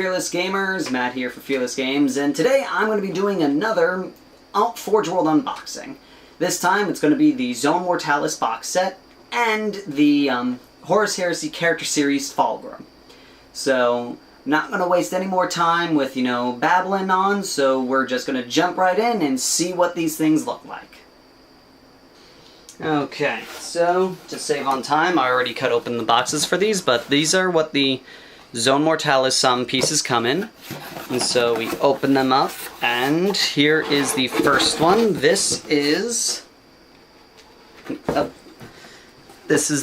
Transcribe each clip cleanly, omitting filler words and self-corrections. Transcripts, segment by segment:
Fearless Gamers, Matt here for Fearless Games, and today I'm going to be doing another Forge World unboxing. This time it's going to be the Zone Mortalis box set and the Horus Heresy character series Fulgrim. So, not going to waste any more time with, babbling on, so we're just going to jump right in and see what these things look like. Okay, so to save on time, I already cut open the boxes for these, but these are what the Zone Mortalis pieces come in. And so we open them up, and here is the first one. This is the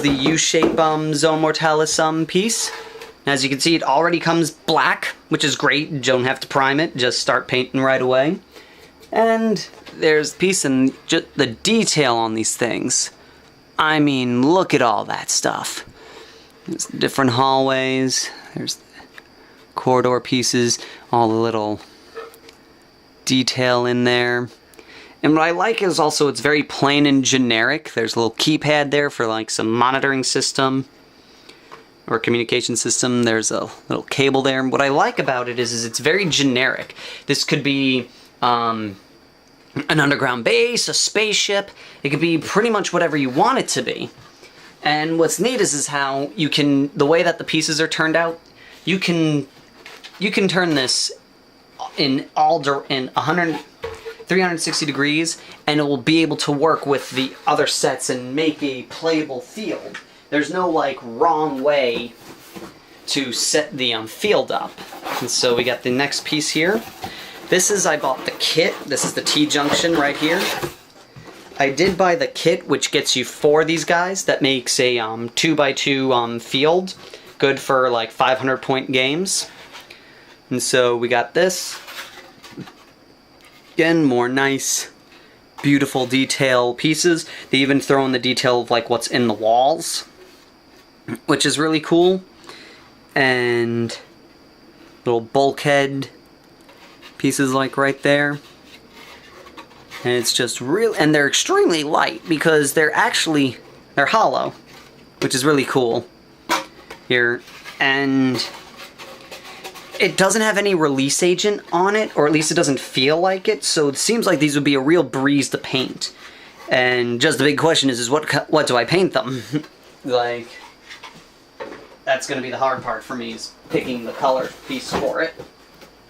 U-shape Zone Mortalis piece. As you can see, it already comes black, which is great. You don't have to prime it, just start painting right away. And there's the piece, and just the detail on these things. I mean, look at all that stuff. There's different hallways, there's corridor pieces, all the little detail in there. And what I like is also it's very plain and generic. There's a little keypad there for like some monitoring system or communication system. There's a little cable there. And what I like about it is it's very generic. This could be an underground base, a spaceship. It could be pretty much whatever you want it to be. And what's neat is how you can, the way that the pieces are turned out, you can turn this in 360 degrees, and it will be able to work with the other sets and make a playable field. There's no wrong way to set the field up. And so we got the next piece here. I bought the kit. This is the T-junction right here. I did buy the kit, which gets you 4 of these guys. That makes a 2x2 field, good for 500-point games. And so we got this. Again, more nice, beautiful detail pieces. They even throw in the detail of what's in the walls, which is really cool. And little bulkhead pieces right there. And it's just real, and they're extremely light because they're hollow, which is really cool here. And it doesn't have any release agent on it, or at least it doesn't feel like it, so it seems like these would be a real breeze to paint. And just the big question is what do I paint them? That's going to be the hard part for me, is picking the color piece for it.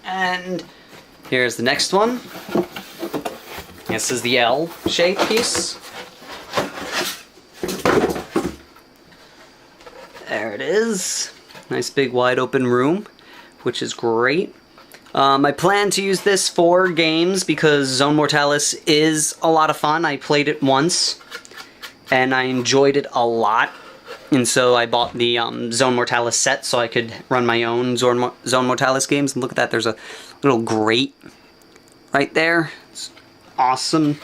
And here's the next one. This is the L-shape piece. There it is. Nice big wide open room, which is great. I plan to use this for games because Zone Mortalis is a lot of fun. I played it once, and I enjoyed it a lot. And so I bought the Zone Mortalis set so I could run my own Zone Mortalis games. And look at that, there's a little grate right there. It's awesome.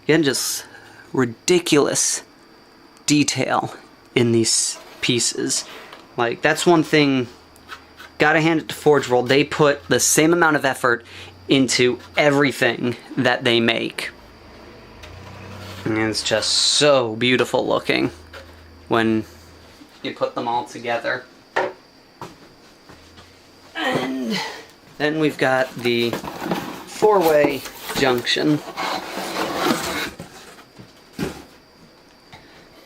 Again, just ridiculous detail in these pieces. That's one thing, gotta hand it to Forge World. They put the same amount of effort into everything that they make. And it's just so beautiful looking when you put them all together. And then we've got the 4-way junction.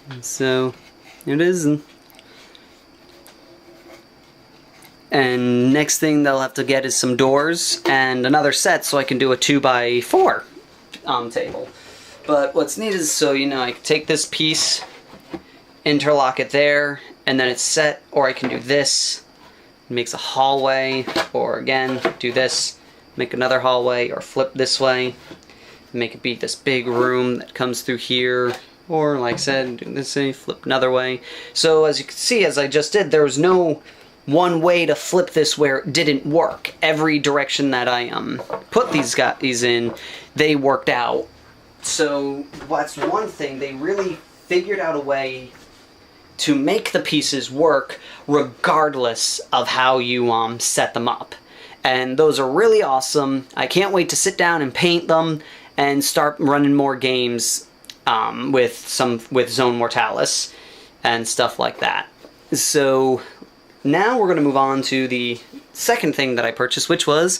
And so it is. And next thing they'll have to get is some doors and another set so I can do a 2x4 table. But what's neat is, I can take this piece, interlock it there, and then it's set, or I can do this. It makes a hallway, or again, do this, make another hallway, or flip this way, make it be this big room that comes through here, or like I said, do this way, flip another way. So as you can see, as I just did, there was no one way to flip this where it didn't work. Every direction that I put these guys in, they worked out. So that's one thing, they really figured out a way to make the pieces work regardless of how you set them up. And those are really awesome. I can't wait to sit down and paint them and start running more games with Zone Mortalis and stuff like that. So now we're going to move on to the second thing that I purchased, which was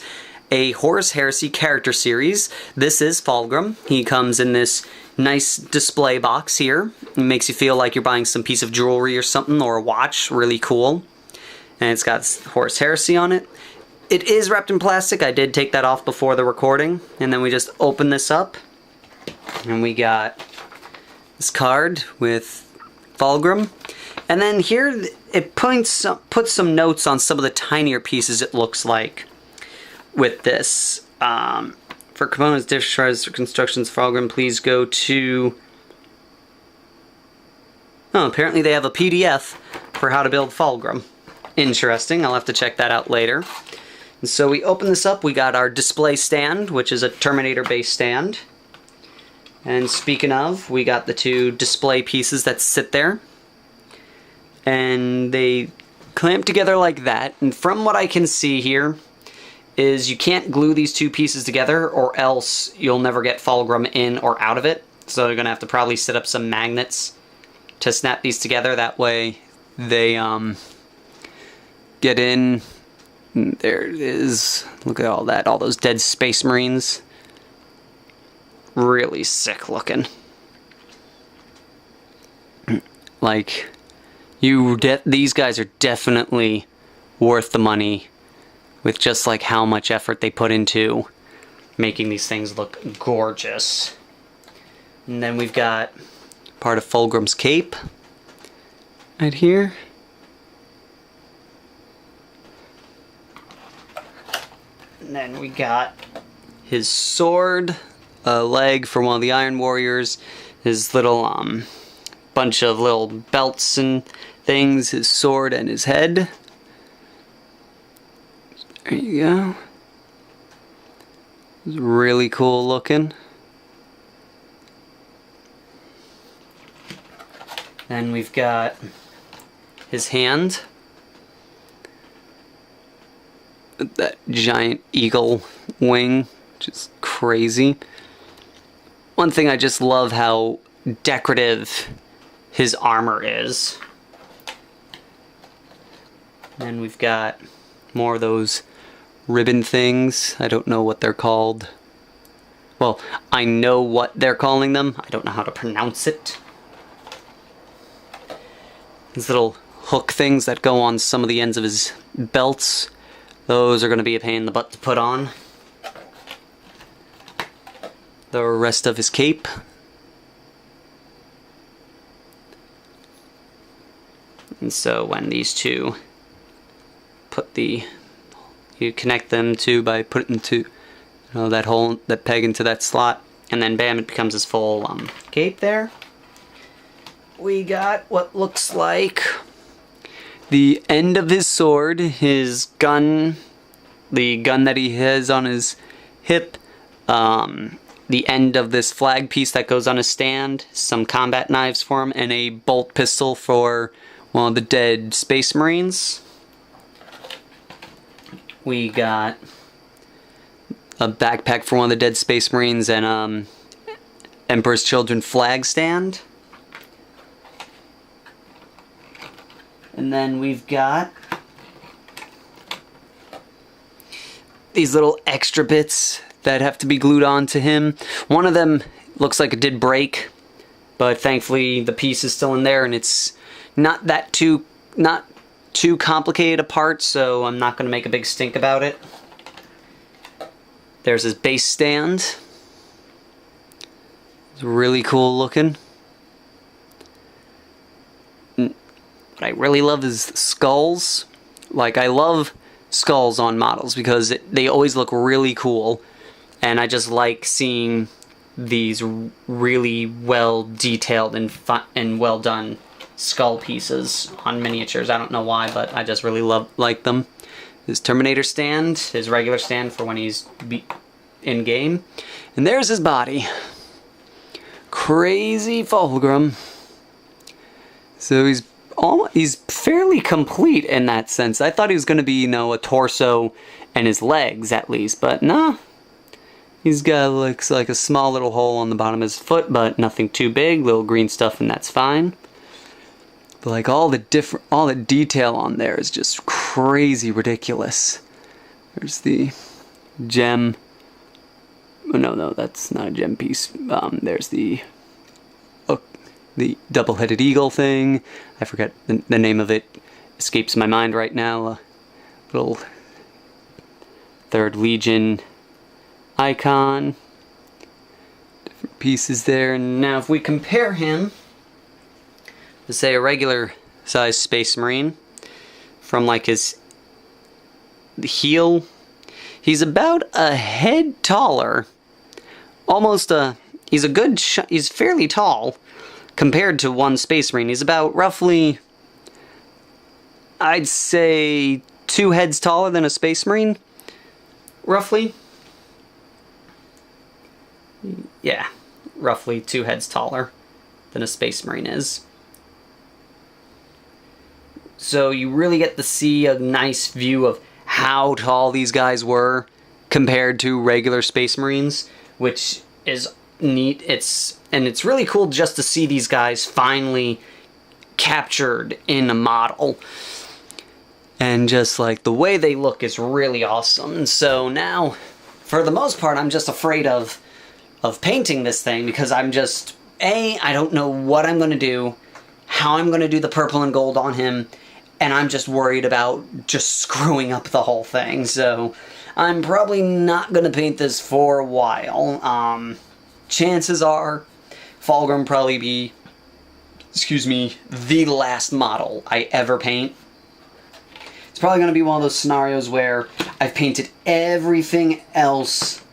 a Horus Heresy character series. This is Fulgrim. He comes in this nice display box here. It makes you feel like you're buying some piece of jewelry or something, or a watch. Really cool. And it's got Horus Heresy on it. It is wrapped in plastic. I did take that off before the recording. And then we just open this up. And we got this card with Fulgrim. And then here it puts some notes on some of the tinier pieces, it looks like, with this. For components, descriptions, constructions, Fulgrim, please go to... Oh, apparently they have a PDF for how to build Fulgrim. Interesting, I'll have to check that out later. And so we open this up, we got our display stand, which is a Terminator-based stand. And speaking of, we got the two display pieces that sit there. And they clamp together like that. And from what I can see here, is you can't glue these two pieces together, or else you'll never get Fulgrim in or out of it. So you're going to have to probably set up some magnets to snap these together. That way they get in. There it is. Look at all that. All those dead Space Marines. Really sick looking. Like, these guys are definitely worth the money, with just like how much effort they put into making these things look gorgeous. And then we've got part of Fulgrim's cape right here. And then we got his sword, a leg for one of the Iron Warriors, his little bunch of little belts and things, his sword and his head. There you go. It's really cool looking. Then we've got his hand. That giant eagle wing, which is crazy. One thing, I just love how decorative his armor is. Then we've got more of those ribbon things. I don't know what they're called. Well, I know what they're calling them. I don't know how to pronounce it. These little hook things that go on some of the ends of his belts. Those are going to be a pain in the butt to put on. The rest of his cape. And so when these two you connect them by putting that hole, that peg into that slot, and then bam, it becomes his full cape there. We got what looks like the end of his sword, his gun, the gun that he has on his hip, the end of this flag piece that goes on his stand, some combat knives for him, and a bolt pistol for one of the dead Space Marines. We got a backpack for one of the dead Space Marines and Emperor's Children flag stand. And then we've got these little extra bits that have to be glued onto him. One of them looks like it did break, but thankfully the piece is still in there, and it's not too complicated a part, so I'm not going to make a big stink about it. There's his base stand. It's really cool looking. What I really love is skulls. Like, I love skulls on models because they always look really cool, and I just like seeing these really well detailed and well done skull pieces on miniatures. I don't know why, but I just really like them. His Terminator stand, his regular stand for when he's in game, and there's his body. Crazy Fulgrim. So he's fairly complete in that sense. I thought he was going to be, a torso and his legs at least, but no. He's got looks like a small little hole on the bottom of his foot, but nothing too big. Little green stuff, and that's fine. But like all the detail on there is just crazy. crazy ridiculous. There's the gem. Oh, no, that's not a gem piece. There's the double-headed eagle thing. I forget the name of it. Escapes my mind right now. A little 3rd Legion icon. Different pieces there. And now if we compare him to, say, a regular size Space Marine, from like his heel, he's about a head taller. He's fairly tall compared to one Space Marine. He's about roughly, I'd say, 2 heads taller than a Space Marine. Roughly. Yeah, roughly 2 heads taller than a Space Marine is. So you really get to see a nice view of how tall these guys were compared to regular Space Marines, which is neat. It's really cool just to see these guys finally captured in a model. And just like the way they look is really awesome. And so now, for the most part, I'm just afraid of painting this thing because I'm just, I don't know what I'm going to do, how I'm going to do the purple and gold on him, and I'm just worried about just screwing up the whole thing. So I'm probably not going to paint this for a while. Chances are Fulgrim will probably be, the last model I ever paint. It's probably going to be one of those scenarios where I've painted everything else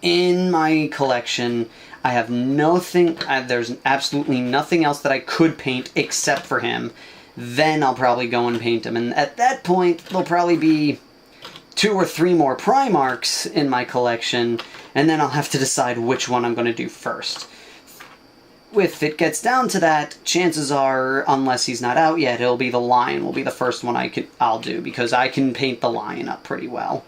in my collection. I have nothing, there's absolutely nothing else that I could paint except for him. Then I'll probably go and paint him. And at that point, there'll probably be 2 or 3 more Primarchs in my collection, and then I'll have to decide which one I'm going to do first. If it gets down to that, chances are, unless he's not out yet, it'll be the Lion will be the first one I'll do, because I can paint the Lion up pretty well.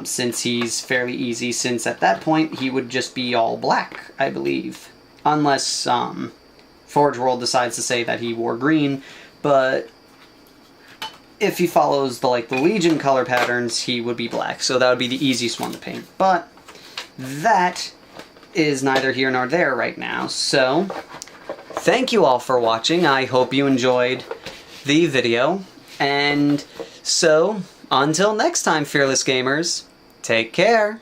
Since he's fairly easy, since at that point he would just be all black, I believe. Unless Forge World decides to say that he wore green, but if he follows the Legion color patterns, he would be black, so that would be the easiest one to paint. But that is neither here nor there right now, so thank you all for watching. I hope you enjoyed the video, and so until next time, fearless gamers, take care.